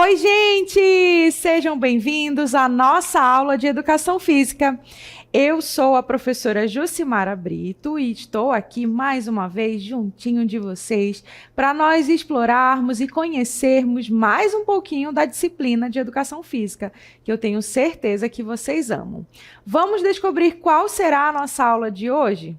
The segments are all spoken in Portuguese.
Oi, gente! Sejam bem-vindos à nossa aula de Educação Física. Eu sou a professora Jucimara Brito e estou aqui mais uma vez juntinho de vocês para nós explorarmos e conhecermos mais um pouquinho da disciplina de Educação Física, que eu tenho certeza que vocês amam. Vamos descobrir qual será a nossa aula de hoje?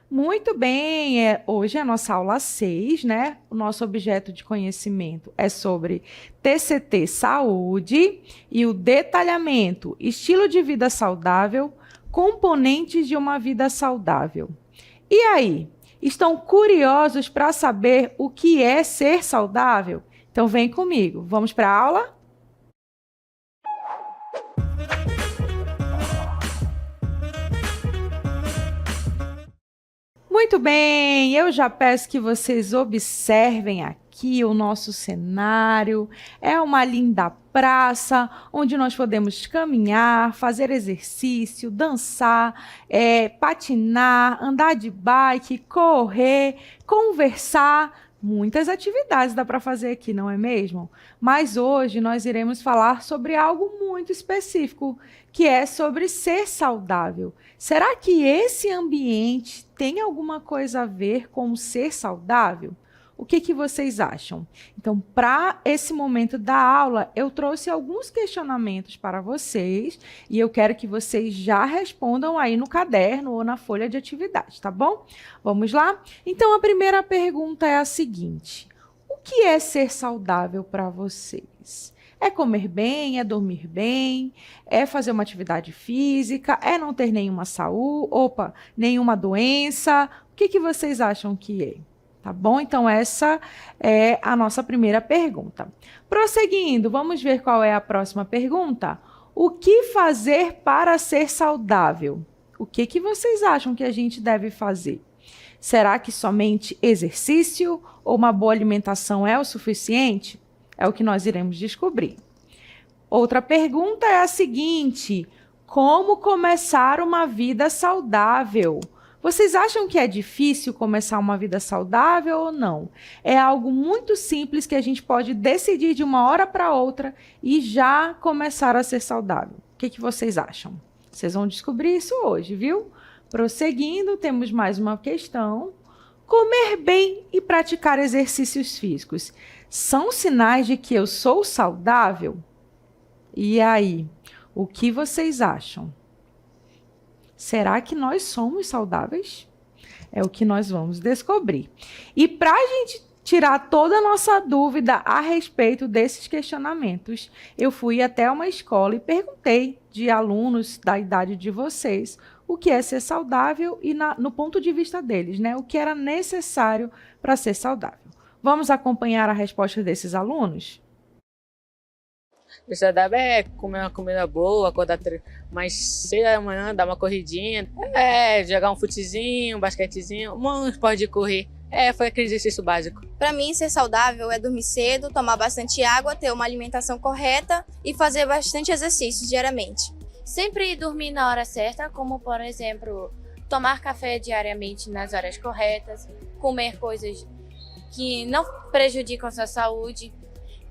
Muito bem, hoje é a nossa aula 6, né? O nosso objeto de conhecimento é sobre TCT Saúde e o detalhamento, estilo de vida saudável, componentes de uma vida saudável. E aí, estão curiosos para saber o que é ser saudável? Então vem comigo, vamos para a aula? Muito bem, eu já peço que vocês observem aqui o nosso cenário. É uma linda praça onde nós podemos caminhar, fazer exercício, dançar, patinar, andar de bike, correr, conversar. Muitas atividades dá para fazer aqui, não é mesmo? Mas hoje nós iremos falar sobre algo muito específico, que é sobre ser saudável. Será que esse ambiente tem alguma coisa a ver com ser saudável? O que vocês acham? Então, para esse momento da aula, eu trouxe alguns questionamentos para vocês e eu quero que vocês já respondam aí no caderno ou na folha de atividade, tá bom? Vamos lá? Então, a primeira pergunta é a seguinte: o que é ser saudável para vocês? É comer bem, é dormir bem, é fazer uma atividade física, é não ter nenhuma doença? O que vocês acham que é? Tá bom? Então, essa é a nossa primeira pergunta. Prosseguindo, vamos ver qual é a próxima pergunta. O que fazer para ser saudável? O que vocês acham que a gente deve fazer? Será que somente exercício ou uma boa alimentação é o suficiente? É o que nós iremos descobrir. Outra pergunta é a seguinte: como começar uma vida saudável? Vocês acham que é difícil começar uma vida saudável ou não? É algo muito simples que a gente pode decidir de uma hora para outra e já começar a ser saudável. O que vocês acham? Vocês vão descobrir isso hoje, viu? Prosseguindo, temos mais uma questão. Comer bem e praticar exercícios físicos são sinais de que eu sou saudável? E aí, o que vocês acham? Será que nós somos saudáveis? É o que nós vamos descobrir. E para a gente tirar toda a nossa dúvida a respeito desses questionamentos, eu fui até uma escola e perguntei de alunos da idade de vocês o que é ser saudável e no ponto de vista deles, né? O que era necessário para ser saudável. Vamos acompanhar a resposta desses alunos? O saudável é comer uma comida boa, acordar mais cedo da manhã, dar uma corridinha, jogar um futezinho, um basquetezinho, um esporte de correr. Foi aquele exercício básico. Para mim, ser saudável é dormir cedo, tomar bastante água, ter uma alimentação correta e fazer bastante exercícios diariamente. Sempre dormir na hora certa, como, por exemplo, tomar café diariamente nas horas corretas, comer coisas que não prejudicam a sua saúde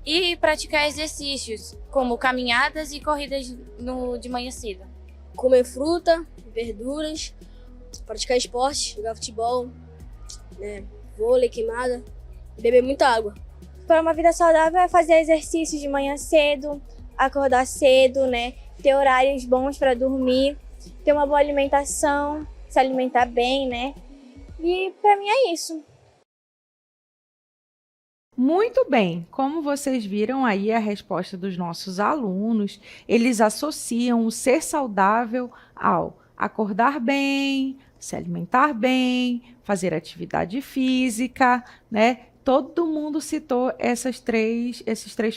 e praticar exercícios, como caminhadas e corridas de manhã cedo. Comer fruta, verduras, praticar esporte, jogar futebol, vôlei, queimada, beber muita água. Para uma vida saudável é fazer exercícios de manhã cedo, acordar cedo, ter horários bons para dormir, ter uma boa alimentação, se alimentar bem, E para mim é isso. Muito bem, como vocês viram aí a resposta dos nossos alunos, eles associam o ser saudável ao acordar bem, se alimentar bem, fazer atividade física, Todo mundo citou esses três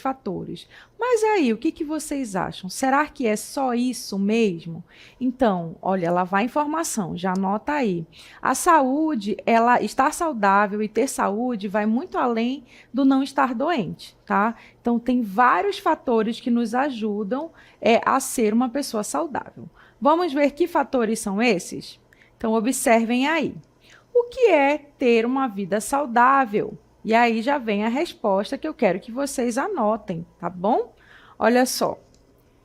fatores. Mas aí, o que vocês acham? Será que é só isso mesmo? Então, olha, lá vai a informação, já anota aí. A saúde, estar saudável e ter saúde vai muito além do não estar doente, tá? Então, tem vários fatores que nos ajudam a ser uma pessoa saudável. Vamos ver que fatores são esses? Então, observem aí. O que é ter uma vida saudável? E aí já vem a resposta que eu quero que vocês anotem, tá bom? Olha só.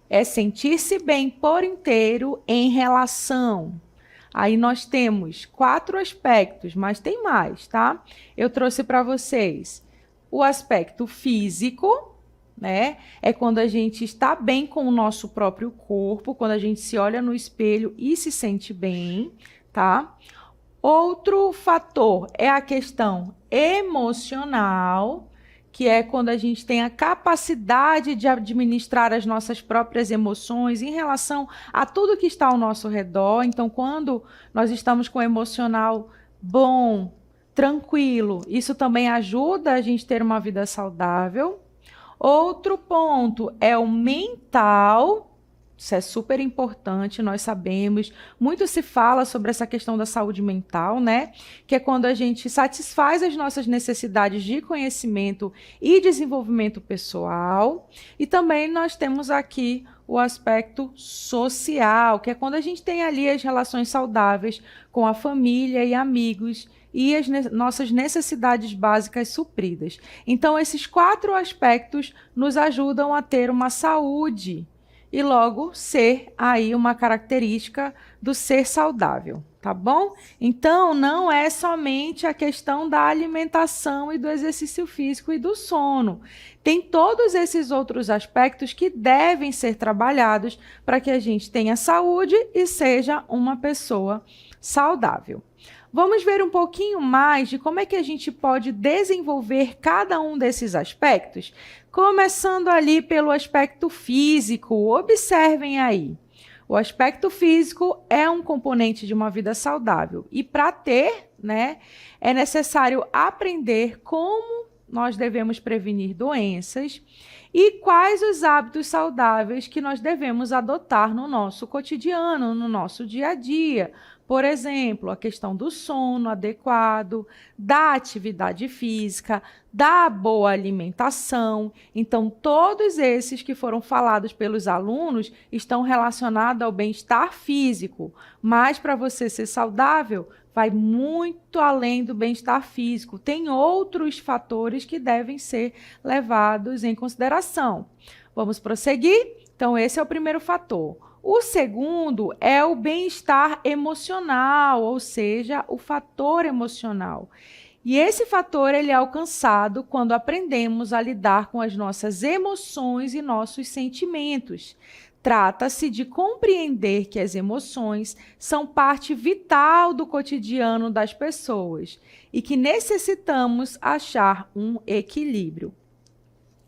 É sentir-se bem por inteiro em relação. Aí nós temos 4 aspectos, mas tem mais, tá? Eu trouxe para vocês o aspecto físico, né? É quando a gente está bem com o nosso próprio corpo, quando a gente se olha no espelho e se sente bem, tá? Outro fator é a questão emocional, que é quando a gente tem a capacidade de administrar as nossas próprias emoções em relação a tudo que está ao nosso redor. Então, quando nós estamos com o emocional bom, tranquilo, isso também ajuda a gente a ter uma vida saudável. Outro ponto é o mental. Isso é super importante, nós sabemos. Muito se fala sobre essa questão da saúde mental, né? Que é quando a gente satisfaz as nossas necessidades de conhecimento e desenvolvimento pessoal. E também nós temos aqui o aspecto social, que é quando a gente tem ali as relações saudáveis com a família e amigos e as nossas necessidades básicas supridas. Então, esses 4 aspectos nos ajudam a ter uma saúde e logo ser aí uma característica do ser saudável, tá bom? Então, não é somente a questão da alimentação e do exercício físico e do sono. Tem todos esses outros aspectos que devem ser trabalhados para que a gente tenha saúde e seja uma pessoa saudável. Vamos ver um pouquinho mais de como é que a gente pode desenvolver cada um desses aspectos, começando ali pelo aspecto físico. Observem aí. O aspecto físico é um componente de uma vida saudável e para ter, né, é necessário aprender como nós devemos prevenir doenças e quais os hábitos saudáveis que nós devemos adotar no nosso cotidiano, no nosso dia a dia. Por exemplo, a questão do sono adequado, da atividade física, da boa alimentação. Então, todos esses que foram falados pelos alunos estão relacionados ao bem-estar físico. Mas para você ser saudável, vai muito além do bem-estar físico. Tem outros fatores que devem ser levados em consideração. Vamos prosseguir? Então, esse é o primeiro fator. O segundo é o bem-estar emocional, ou seja, o fator emocional. E esse fator ele é alcançado quando aprendemos a lidar com as nossas emoções e nossos sentimentos. Trata-se de compreender que as emoções são parte vital do cotidiano das pessoas e que necessitamos achar um equilíbrio.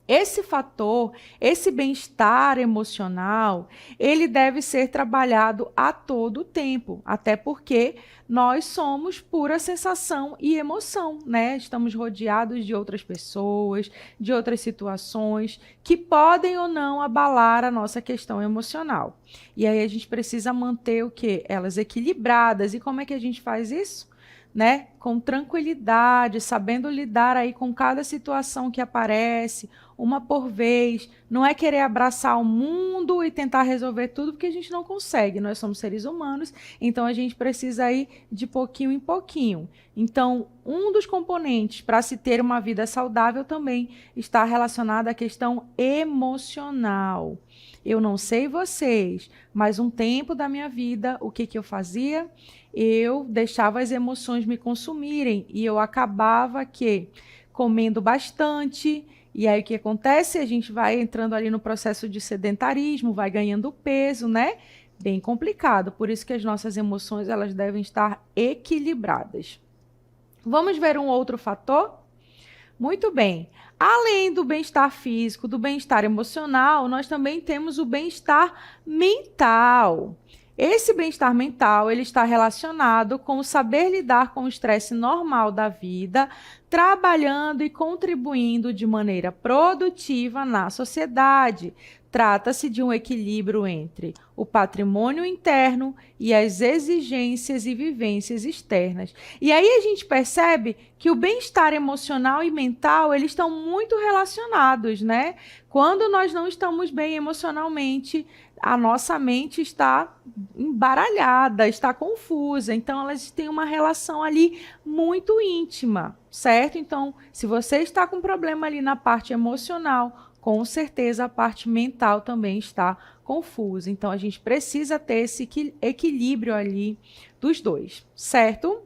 Esse fator, esse bem-estar emocional, ele deve ser trabalhado a todo tempo, até porque nós somos pura sensação e emoção, né? Estamos rodeados de outras pessoas, de outras situações que podem ou não abalar a nossa questão emocional. E aí a gente precisa manter o quê? Elas equilibradas. E como é que a gente faz isso? Né? Com tranquilidade, sabendo lidar aí com cada situação que aparece, uma por vez. Não é querer abraçar o mundo e tentar resolver tudo, porque a gente não consegue. Nós somos seres humanos, então a gente precisa ir de pouquinho em pouquinho. Então, um dos componentes para se ter uma vida saudável também está relacionado à questão emocional. Eu não sei vocês, mas um tempo da minha vida, o que eu fazia? Eu deixava as emoções me consumirem e eu acabava comendo bastante. E aí o que acontece? A gente vai entrando ali no processo de sedentarismo, vai ganhando peso, né? Bem complicado. Por isso que as nossas emoções elas devem estar equilibradas. Vamos ver um outro fator? Muito bem. Além do bem-estar físico, do bem-estar emocional, nós também temos o bem-estar mental. Esse bem-estar mental ele está relacionado com o saber lidar com o estresse normal da vida, trabalhando e contribuindo de maneira produtiva na sociedade. Trata-se de um equilíbrio entre o patrimônio interno e as exigências e vivências externas. E aí a gente percebe que o bem-estar emocional e mental, eles estão muito relacionados, né? Quando nós não estamos bem emocionalmente, a nossa mente está embaralhada, está confusa. Então, elas têm uma relação ali muito íntima, certo? Então, se você está com problema ali na parte emocional, com certeza a parte mental também está confusa. Então, a gente precisa ter esse equilíbrio ali dos dois, certo?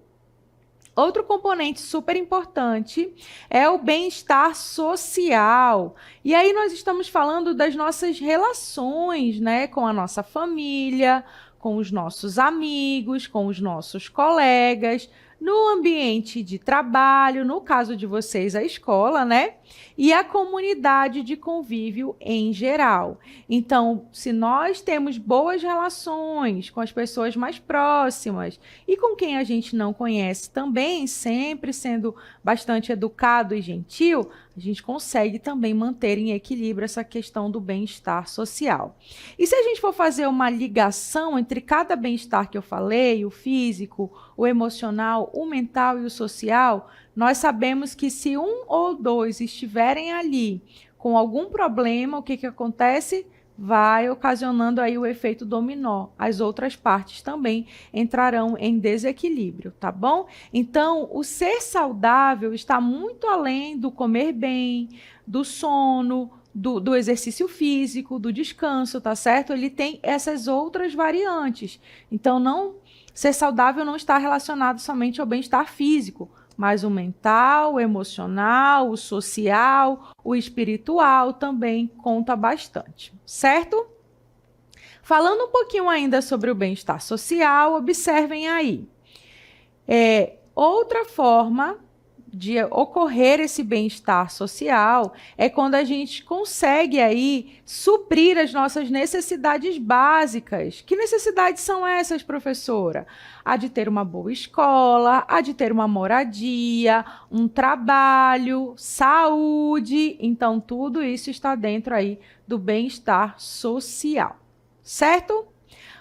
Outro componente super importante é o bem-estar social. E aí nós estamos falando das nossas relações, né, com a nossa família, com os nossos amigos, com os nossos colegas, no ambiente de trabalho, no caso de vocês, a escola, né? E a comunidade de convívio em geral. Então, se nós temos boas relações com as pessoas mais próximas e com quem a gente não conhece também, sempre sendo bastante educado e gentil, a gente consegue também manter em equilíbrio essa questão do bem-estar social. E se a gente for fazer uma ligação entre cada bem-estar que eu falei, o físico, o emocional, o mental e o social, nós sabemos que se um ou dois estiverem ali com algum problema, o que acontece? Vai ocasionando aí o efeito dominó. As outras partes também entrarão em desequilíbrio, tá bom? Então, o ser saudável está muito além do comer bem, do sono, do exercício físico, do descanso, tá certo? Ele tem essas outras variantes. Então, ser saudável não está relacionado somente ao bem-estar físico, mas o mental, o emocional, o social, o espiritual também conta bastante, certo? Falando um pouquinho ainda sobre o bem-estar social, observem aí. Outra forma de ocorrer esse bem-estar social é quando a gente consegue aí suprir as nossas necessidades básicas. Que necessidades são essas, professora? A de ter uma boa escola, a de ter uma moradia, um trabalho, saúde. Então, tudo isso está dentro aí do bem-estar social, certo?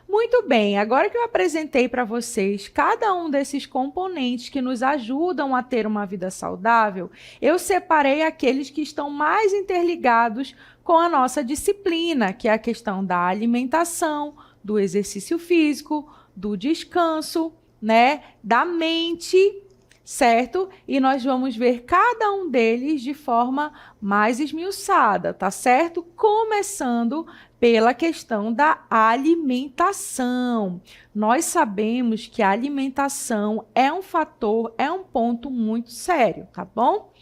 Muito bem, agora que eu apresentei para vocês cada um desses componentes que nos ajudam a ter uma vida saudável, eu separei aqueles que estão mais interligados com a nossa disciplina, que é a questão da alimentação, do exercício físico, do descanso, né, da mente, certo? E nós vamos ver cada um deles de forma mais esmiuçada, tá certo? Começando pela questão da alimentação. Nós sabemos que a alimentação é um fator, é um ponto muito sério, tá bom?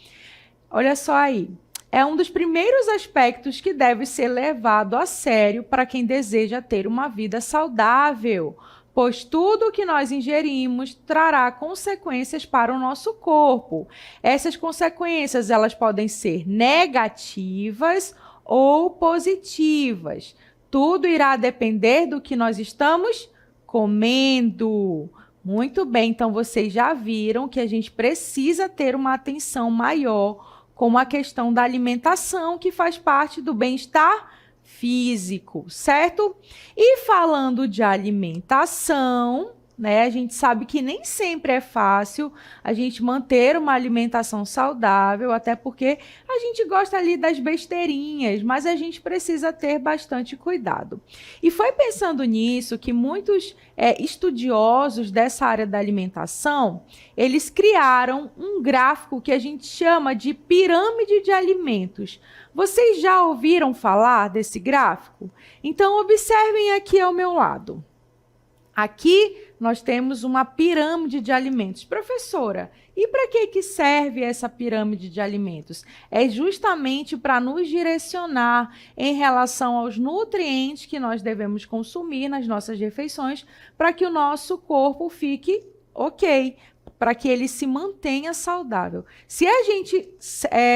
Olha só aí. É um dos primeiros aspectos que deve ser levado a sério para quem deseja ter uma vida saudável, pois tudo o que nós ingerimos trará consequências para o nosso corpo. Essas consequências, elas podem ser negativas ou positivas. Tudo irá depender do que nós estamos comendo. Muito bem, então vocês já viram que a gente precisa ter uma atenção maior com a questão da alimentação, que faz parte do bem-estar físico, certo? E falando de alimentação, né, a gente sabe que nem sempre é fácil a gente manter uma alimentação saudável, até porque a gente gosta ali das besteirinhas, mas a gente precisa ter bastante cuidado. E foi pensando nisso que muitos estudiosos dessa área da alimentação, eles criaram um gráfico que a gente chama de pirâmide de alimentos. Vocês já ouviram falar desse gráfico? Então, observem aqui ao meu lado. Aqui nós temos uma pirâmide de alimentos. Professora, e para que serve essa pirâmide de alimentos? É justamente para nos direcionar em relação aos nutrientes que nós devemos consumir nas nossas refeições para que o nosso corpo fique ok, para que ele se mantenha saudável. Se a gente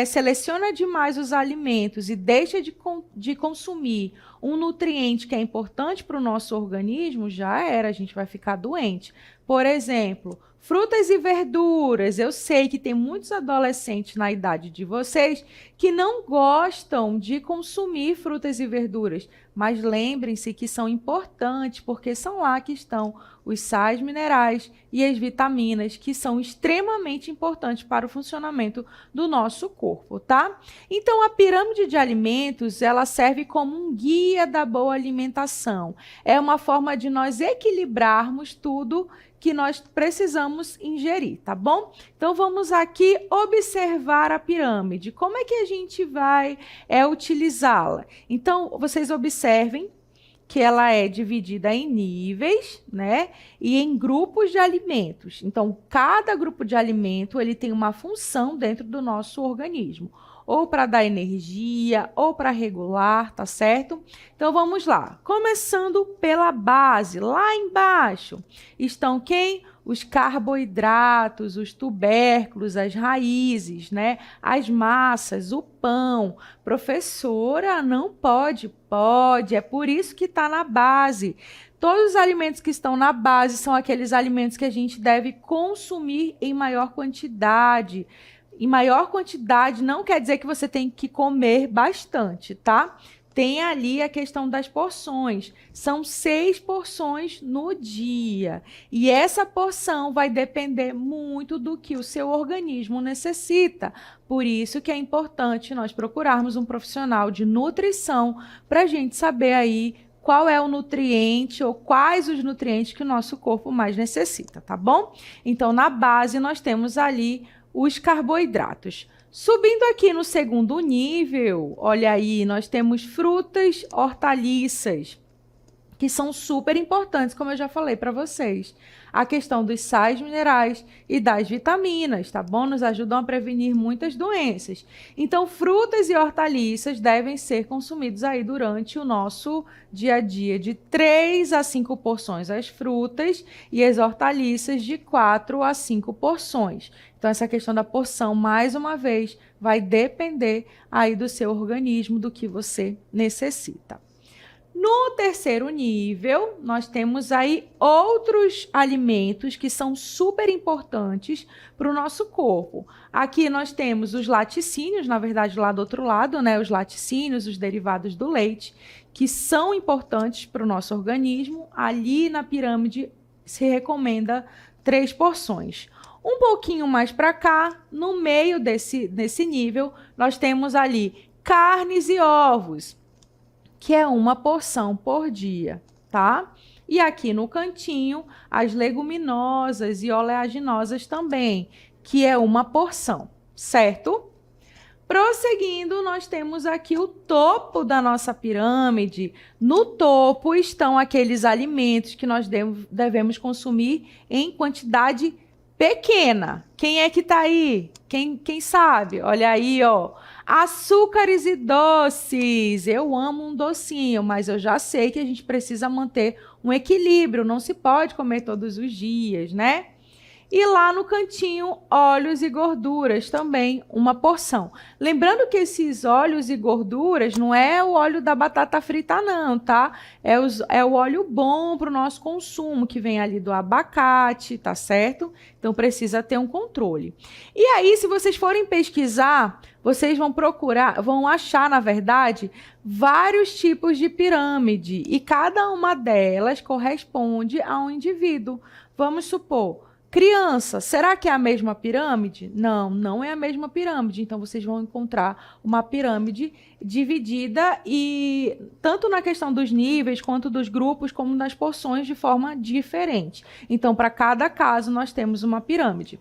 seleciona demais os alimentos e deixa de consumir um nutriente que é importante para o nosso organismo, já era, a gente vai ficar doente. Por exemplo, Frutas e verduras. Eu sei que tem muitos adolescentes na idade de vocês que não gostam de consumir frutas e verduras, mas lembrem-se que são importantes porque são lá que estão os sais minerais e as vitaminas que são extremamente importantes para o funcionamento do nosso corpo, tá? Então, a pirâmide de alimentos, ela serve como um guia da boa alimentação. É uma forma de nós equilibrarmos tudo que nós precisamos ingerir, tá bom? Então, vamos aqui observar a pirâmide. Como é que a gente vai utilizá-la? Então, vocês observem que ela é dividida em níveis, né? E em grupos de alimentos. Então, cada grupo de alimento, ele tem uma função dentro do nosso organismo. Ou para dar energia, ou para regular, tá certo? Então, vamos lá. Começando pela base, lá embaixo, estão quem? Os carboidratos, os tubérculos, as raízes, né? As massas, o pão. Professora, não pode? Pode, é por isso que está na base. Todos os alimentos que estão na base são aqueles alimentos que a gente deve consumir em maior quantidade. Em maior quantidade não quer dizer que você tem que comer bastante, tá? Tem ali a questão das porções. São 6 porções no dia. E essa porção vai depender muito do que o seu organismo necessita. Por isso que é importante nós procurarmos um profissional de nutrição para a gente saber aí qual é o nutriente ou quais os nutrientes que o nosso corpo mais necessita, tá bom? Então, na base, nós temos ali os carboidratos. Subindo aqui no segundo nível, olha aí, nós temos frutas, hortaliças, que são super importantes, como eu já falei para vocês. A questão dos sais minerais e das vitaminas, tá bom? Nos ajudam a prevenir muitas doenças. Então, frutas e hortaliças devem ser consumidos aí durante o nosso dia a dia, de 3 a 5 porções as frutas e as hortaliças de 4 a 5 porções. Então, essa questão da porção, mais uma vez, vai depender aí do seu organismo, do que você necessita. No terceiro nível, nós temos aí outros alimentos que são super importantes para o nosso corpo. Aqui nós temos os laticínios, na verdade lá do outro lado, né? Os laticínios, os derivados do leite, que são importantes para o nosso organismo. Ali na pirâmide se recomenda 3 porções. Um pouquinho mais para cá, no meio desse nível, nós temos ali carnes e ovos, que é 1 porção por dia, tá? E aqui no cantinho, as leguminosas e oleaginosas também, que é 1 porção, certo? Prosseguindo, nós temos aqui o topo da nossa pirâmide. No topo estão aqueles alimentos que nós devemos consumir em quantidade pequena. Quem é que tá aí? Quem sabe? Olha aí, ó. Açúcares e doces. Eu amo um docinho, mas eu já sei que a gente precisa manter um equilíbrio. Não se pode comer todos os dias, né? E lá no cantinho, óleos e gorduras, também 1 porção. Lembrando que esses óleos e gorduras não é o óleo da batata frita não, tá? É o óleo bom para o nosso consumo, que vem ali do abacate, tá certo? Então precisa ter um controle. E aí, se vocês forem pesquisar, vocês vão achar, na verdade, vários tipos de pirâmide. E cada uma delas corresponde a um indivíduo. Vamos supor, criança, será que é a mesma pirâmide? Não, não é a mesma pirâmide. Então, vocês vão encontrar uma pirâmide dividida e tanto na questão dos níveis, quanto dos grupos, como das porções de forma diferente. Então, para cada caso, nós temos uma pirâmide.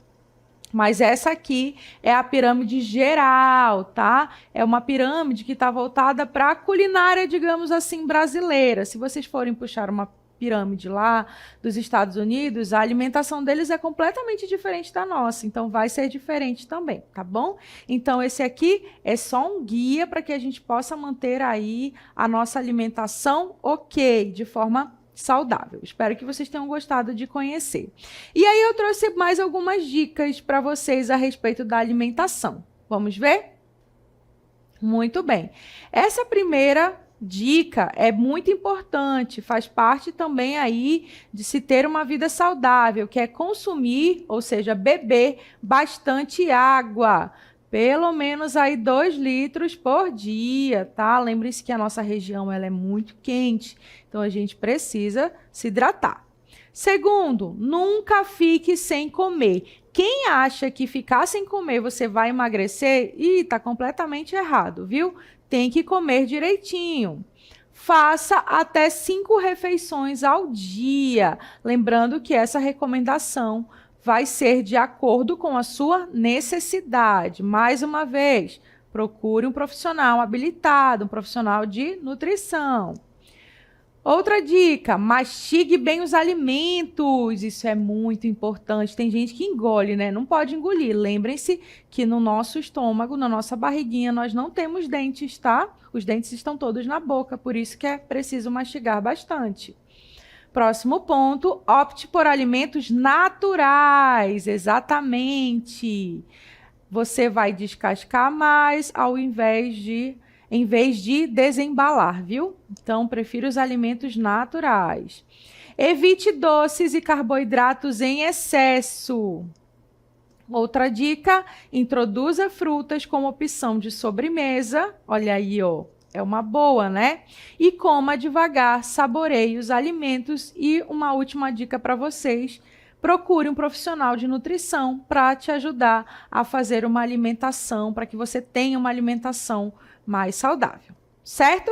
Mas essa aqui é a pirâmide geral, tá? É uma pirâmide que está voltada para a culinária, digamos assim, brasileira. Se vocês forem puxar uma pirâmide lá dos Estados Unidos, a alimentação deles é completamente diferente da nossa, então vai ser diferente também, tá bom? Então esse aqui é só um guia para que a gente possa manter aí a nossa alimentação ok, de forma saudável. Espero que vocês tenham gostado de conhecer. E aí eu trouxe mais algumas dicas para vocês a respeito da alimentação. Vamos ver? Muito bem. Essa primeira dica é muito importante, faz parte também aí de se ter uma vida saudável, que é consumir, ou seja, beber bastante água. Pelo menos aí 2 litros por dia, tá? Lembre-se que a nossa região ela é muito quente, então a gente precisa se hidratar. Segundo, nunca fique sem comer. Quem acha que ficar sem comer você vai emagrecer, tá completamente errado, viu? Tem que comer direitinho. Faça até 5 refeições ao dia. Lembrando que essa recomendação vai ser de acordo com a sua necessidade. Mais uma vez, procure um profissional habilitado, um profissional de nutrição. Outra dica, mastigue bem os alimentos. Isso é muito importante. Tem gente que engole, né? Não pode engolir. Lembrem-se que no nosso estômago, na nossa barriguinha, nós não temos dentes, tá? Os dentes estão todos na boca, por isso que é preciso mastigar bastante. Próximo ponto, opte por alimentos naturais. Exatamente. Você vai descascar mais em vez de desembalar, viu? Então, prefira os alimentos naturais. Evite doces e carboidratos em excesso. Outra dica, introduza frutas como opção de sobremesa. Olha aí, ó. É uma boa, né? E coma devagar, saboreie os alimentos. E uma última dica para vocês, procure um profissional de nutrição para te ajudar a fazer uma alimentação, para que você tenha uma alimentação mais saudável, certo?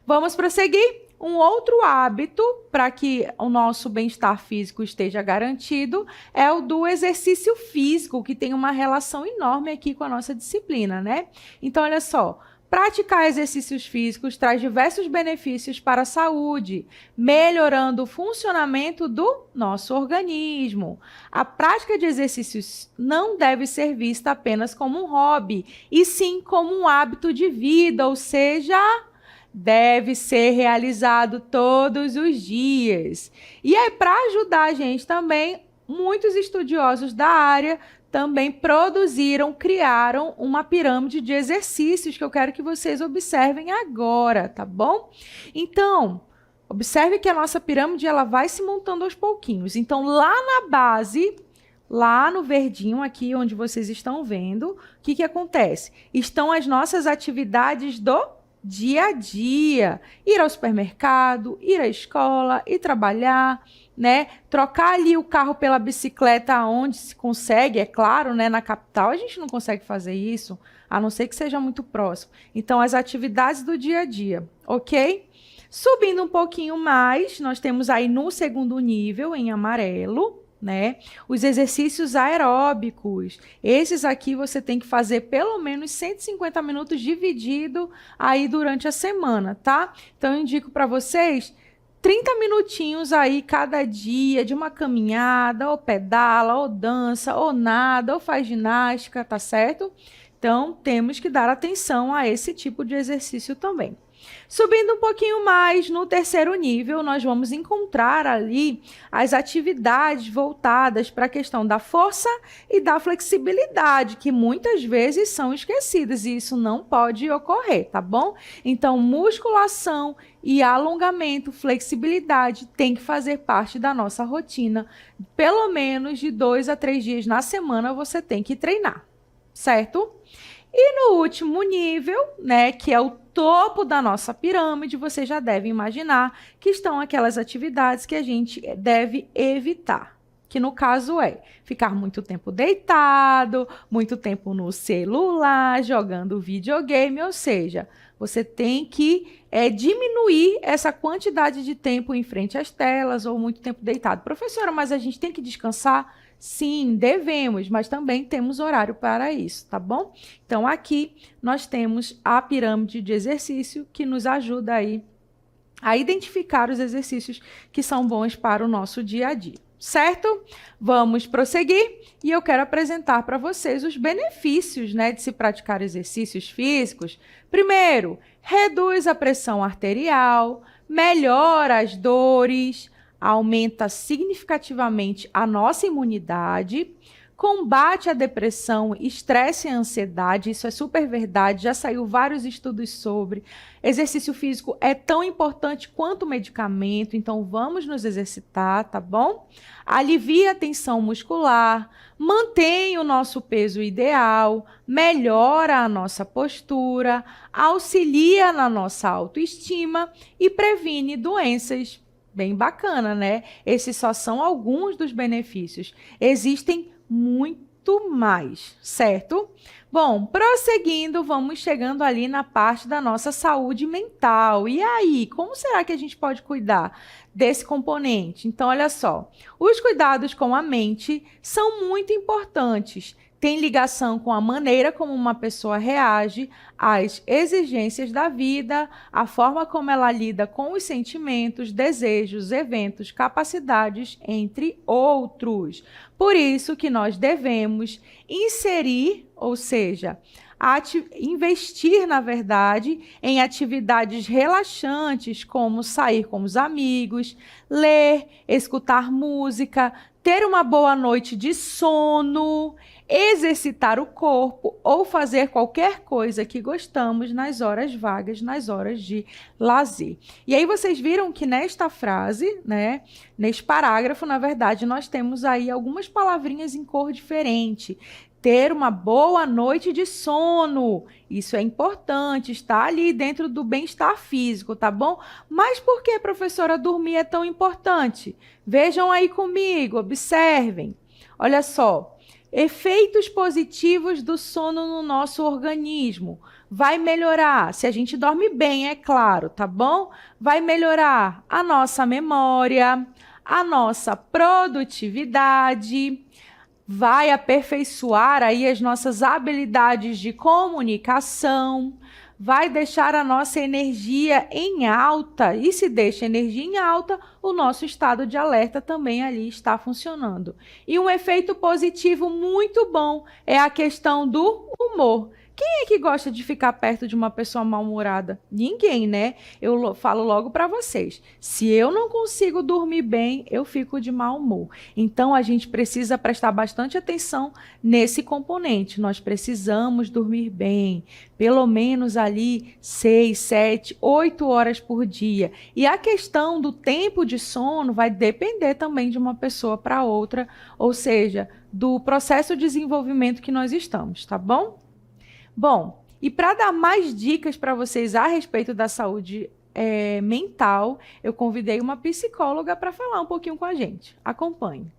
Vamos prosseguir? Um outro hábito para que o nosso bem-estar físico esteja garantido é o do exercício físico, que tem uma relação enorme aqui com a nossa disciplina, né? Então, olha só, praticar exercícios físicos traz diversos benefícios para a saúde, melhorando o funcionamento do nosso organismo. A prática de exercícios não deve ser vista apenas como um hobby, e sim como um hábito de vida, ou seja, deve ser realizado todos os dias. E aí, para ajudar a gente também, muitos estudiosos da área também criaram uma pirâmide de exercícios que eu quero que vocês observem agora, tá bom? Então, observe que a nossa pirâmide ela vai se montando aos pouquinhos. Então, lá na base, lá no verdinho aqui, onde vocês estão vendo, o que acontece? Estão as nossas atividades do dia a dia. Ir ao supermercado, ir à escola, ir trabalhar, né? Trocar ali o carro pela bicicleta onde se consegue, é claro, né? Na capital a gente não consegue fazer isso, a não ser que seja muito próximo. Então, as atividades do dia a dia, ok? Subindo um pouquinho mais, nós temos aí no segundo nível, em amarelo, né? Os exercícios aeróbicos. Esses aqui você tem que fazer pelo menos 150 minutos dividido aí durante a semana, tá? Então, eu indico para vocês 30 minutinhos aí cada dia de uma caminhada, ou pedala, ou dança, ou nada, ou faz ginástica, tá certo? Então, temos que dar atenção a esse tipo de exercício também. Subindo um pouquinho mais, no terceiro nível, nós vamos encontrar ali as atividades voltadas para a questão da força e da flexibilidade, que muitas vezes são esquecidas, e isso não pode ocorrer, tá bom? Então, musculação e alongamento, flexibilidade, tem que fazer parte da nossa rotina. Pelo menos de 2 a 3 dias na semana você tem que treinar, certo? E no último nível, né, que é o topo da nossa pirâmide, você já deve imaginar que estão aquelas atividades que a gente deve evitar, que no caso é ficar muito tempo deitado, muito tempo no celular, jogando videogame, ou seja, você tem que diminuir essa quantidade de tempo em frente às telas ou muito tempo deitado. Professora, mas a gente tem que descansar? Sim, devemos, mas também temos horário para isso, tá bom? Então, aqui nós temos a pirâmide de exercício que nos ajuda aí a identificar os exercícios que são bons para o nosso dia a dia, certo? Vamos prosseguir e eu quero apresentar para vocês os benefícios, né, de se praticar exercícios físicos. Primeiro, reduz a pressão arterial, melhora as dores, aumenta significativamente a nossa imunidade, combate a depressão, estresse e ansiedade, isso é super verdade, já saiu vários estudos sobre. Exercício físico é tão importante quanto o medicamento, então vamos nos exercitar, tá bom? Alivia a tensão muscular, mantém o nosso peso ideal, melhora a nossa postura, auxilia na nossa autoestima e previne doenças. Bem bacana, né? Esses só são alguns dos benefícios. Existem muito mais, certo? Bom, prosseguindo, vamos chegando ali na parte da nossa saúde mental. E aí, como será que a gente pode cuidar desse componente? Então, olha só, os cuidados com a mente são muito importantes. Tem ligação com a maneira como uma pessoa reage às exigências da vida, a forma como ela lida com os sentimentos, desejos, eventos, capacidades, entre outros. Por isso que nós devemos inserir, ou seja, investir, na verdade, em atividades relaxantes, como sair com os amigos, ler, escutar música, ter uma boa noite de sono, exercitar o corpo ou fazer qualquer coisa que gostamos nas horas vagas, nas horas de lazer. E aí vocês viram que nesta frase, né, neste parágrafo, na verdade, nós temos aí algumas palavrinhas em cor diferente. Ter uma boa noite de sono, isso é importante, está ali dentro do bem-estar físico, tá bom? Mas por que, professora, dormir é tão importante? Vejam aí comigo, observem. Olha só, efeitos positivos do sono no nosso organismo. Vai melhorar, se a gente dorme bem, é claro, tá bom? Vai melhorar a nossa memória, a nossa produtividade, vai aperfeiçoar aí as nossas habilidades de comunicação, vai deixar a nossa energia em alta, e se deixa energia em alta, o nosso estado de alerta também ali está funcionando. E um efeito positivo muito bom é a questão do humor. Quem é que gosta de ficar perto de uma pessoa mal-humorada? Ninguém, né? Eu falo logo para vocês. Se eu não consigo dormir bem, eu fico de mau humor. Então, a gente precisa prestar bastante atenção nesse componente. Nós precisamos dormir bem, pelo menos ali 6, 7, 8 horas por dia. E a questão do tempo de sono vai depender também de uma pessoa para outra, ou seja, do processo de desenvolvimento que nós estamos, tá bom? Bom, e para dar mais dicas para vocês a respeito da saúde mental, eu convidei uma psicóloga para falar um pouquinho com a gente. Acompanhe.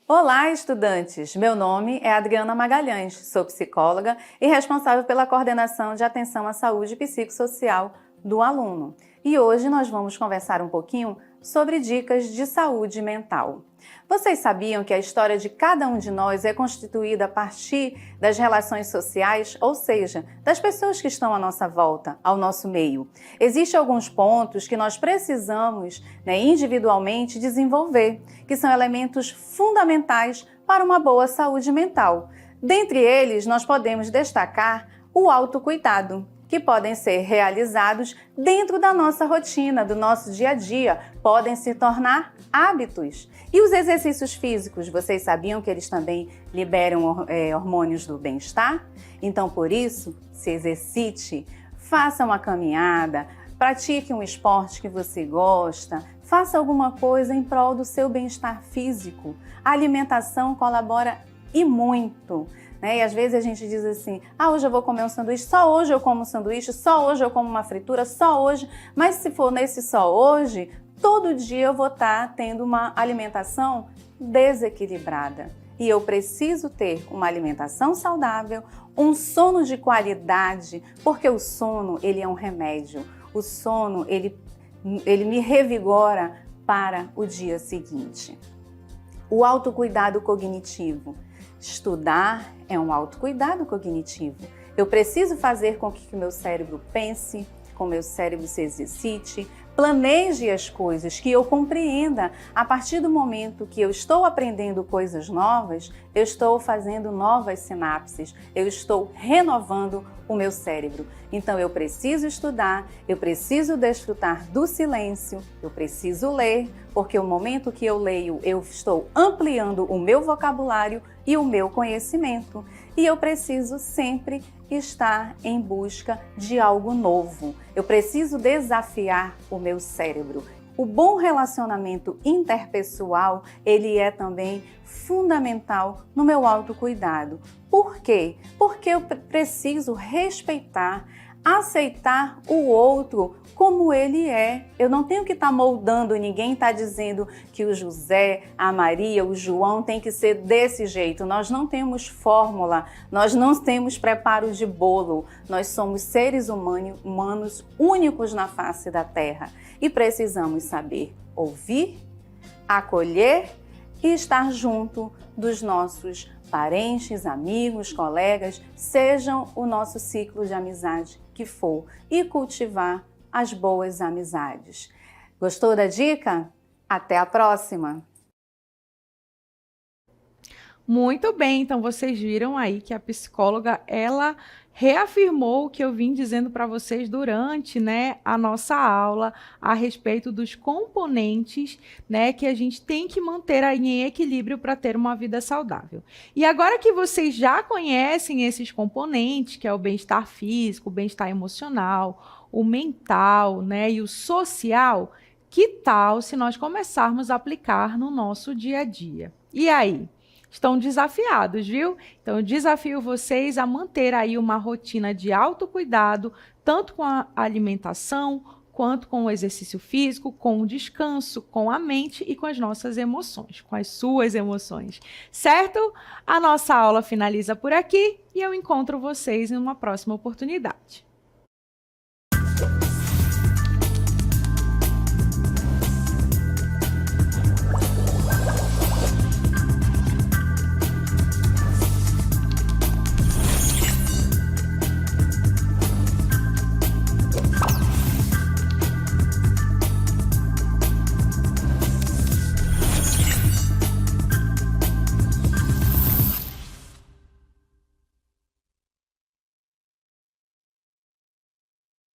Olá, estudantes! Meu nome é Adriana Magalhães, sou psicóloga e responsável pela coordenação de atenção à saúde psicossocial do aluno. E hoje nós vamos conversar um pouquinho sobre dicas de saúde mental. Vocês sabiam que a história de cada um de nós é constituída a partir das relações sociais, ou seja, das pessoas que estão à nossa volta, ao nosso meio? Existem alguns pontos que nós precisamos, individualmente desenvolver, que são elementos fundamentais para uma boa saúde mental. Dentre eles, nós podemos destacar o autocuidado, que podem ser realizados dentro da nossa rotina, do nosso dia a dia, podem se tornar hábitos. E os exercícios físicos, vocês sabiam que eles também liberam hormônios do bem-estar? Então, por isso, se exercite, faça uma caminhada, pratique um esporte que você gosta, faça alguma coisa em prol do seu bem-estar físico. A alimentação colabora e muito. E às vezes a gente diz assim, hoje eu vou comer um sanduíche, só hoje eu como um sanduíche, só hoje eu como uma fritura, só hoje. Mas se for nesse só hoje, todo dia eu vou estar tendo uma alimentação desequilibrada. E eu preciso ter uma alimentação saudável, um sono de qualidade, porque o sono, ele é um remédio. O sono, ele me revigora para o dia seguinte. O autocuidado cognitivo. Estudar é um autocuidado cognitivo. Eu preciso fazer com que o meu cérebro pense, com o meu cérebro se exercite, planeje as coisas, que eu compreenda. A partir do momento que eu estou aprendendo coisas novas, eu estou fazendo novas sinapses, eu estou renovando o meu cérebro. Então eu preciso estudar, eu preciso desfrutar do silêncio, eu preciso ler, porque o momento que eu leio, eu estou ampliando o meu vocabulário e o meu conhecimento. E eu preciso sempre estar em busca de algo novo. Eu preciso desafiar o meu cérebro. O bom relacionamento interpessoal, ele é também fundamental no meu autocuidado. Por quê? Porque eu preciso respeitar, aceitar o outro como ele é. Eu não tenho que estar moldando, ninguém está dizendo que o José, a Maria, o João tem que ser desse jeito. Nós não temos fórmula, nós não temos preparo de bolo. Nós somos seres humanos únicos na face da Terra e precisamos saber ouvir, acolher e estar junto dos nossos parentes, amigos, colegas, sejam o nosso ciclo de amizade que for, e cultivar as boas amizades. Gostou da dica? Até a próxima! Muito bem, então vocês viram aí que a psicóloga, ela reafirmou o que eu vim dizendo para vocês durante, né, a nossa aula a respeito dos componentes, né, que a gente tem que manter aí em equilíbrio para ter uma vida saudável. E agora que vocês já conhecem esses componentes, que é o bem-estar físico, o bem-estar emocional, o mental, né, e o social, que tal se nós começarmos a aplicar no nosso dia a dia? E aí? Estão desafiados, viu? Então, eu desafio vocês a manter aí uma rotina de autocuidado, tanto com a alimentação, quanto com o exercício físico, com o descanso, com a mente e com as nossas emoções, com as suas emoções, certo? A nossa aula finaliza por aqui e eu encontro vocês em uma próxima oportunidade.